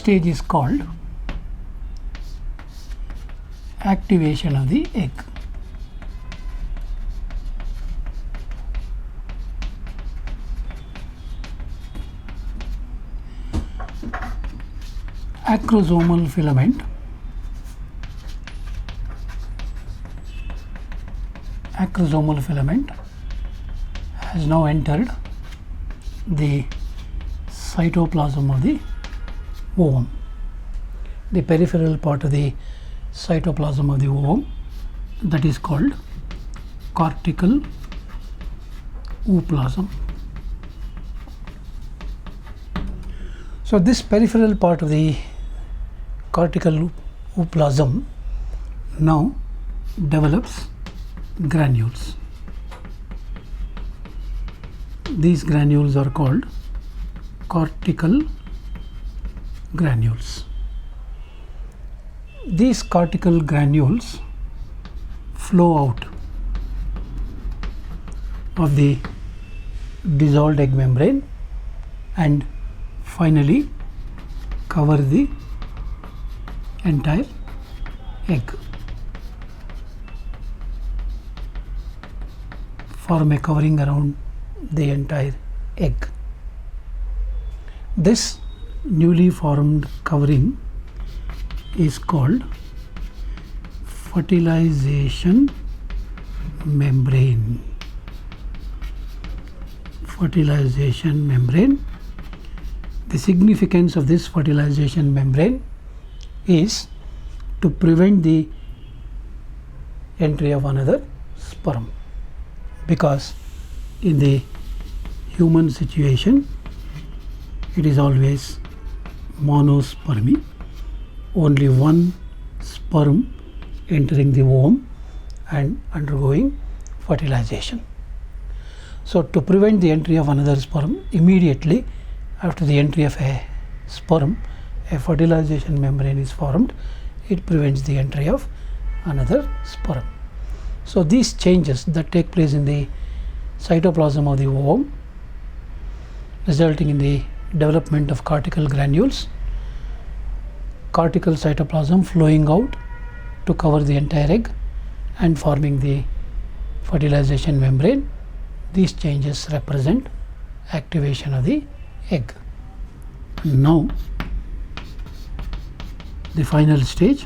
stage is called activation of the egg. Acrosomal filament has now entered the cytoplasm of the ovum. The peripheral part of the cytoplasm of the ovum, that is called cortical ooplasm. So this peripheral part of the cortical ooplasm now develops granules. These granules are called cortical granules. These cortical granules flow out of the dissolved egg membrane and finally cover the entire egg, form a covering around the entire egg. This newly formed covering is called fertilization membrane. Fertilization membrane. The significance of this fertilization membrane is to prevent the entry of another sperm, because in the human situation it is always monospermy, only one sperm entering the ovum and undergoing fertilization. So to prevent the entry of another sperm, immediately after the entry of a sperm, a fertilization membrane is formed. It prevents the entry of another sperm. So these changes that take place in the cytoplasm of the ovum, resulting in the development of cortical granules, cortical cytoplasm flowing out to cover the entire egg and forming the fertilization membrane. These changes represent activation of the egg. Now the final stage,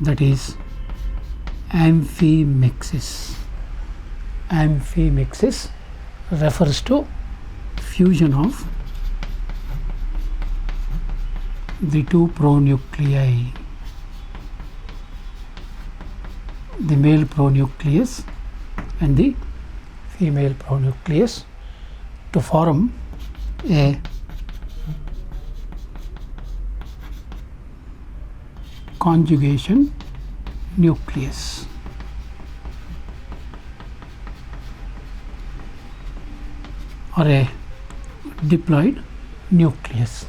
that is amphimixis. Amphimixis refers to fusion of the two pronuclei, the male pronucleus and the female pronucleus, to form a conjugation nucleus. Or a diploid nucleus.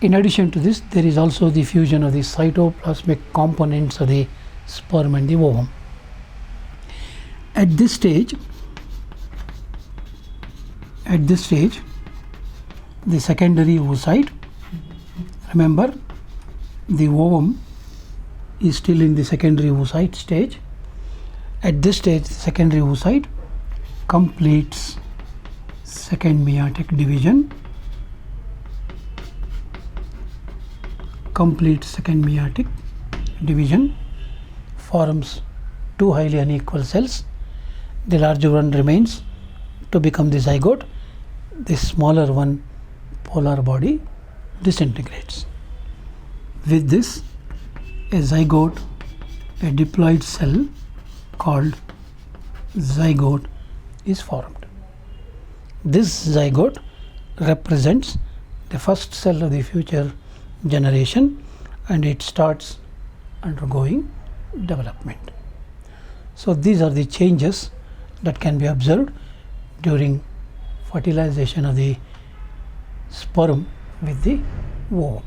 In addition to this, there is also the fusion of the cytoplasmic components of the sperm and the ovum. At this stage, the secondary oocyte, remember the ovum is still in the secondary oocyte stage. At this stage, the secondary oocyte completes second meiotic division, forms two highly unequal cells. The larger one remains to become the zygote. The smaller one, polar body, disintegrates. With this, a zygote, a diploid cell called zygote, is formed. This zygote represents the first cell of the future generation, and it starts undergoing development. So these are the changes that can be observed during fertilization of the sperm with the ovum.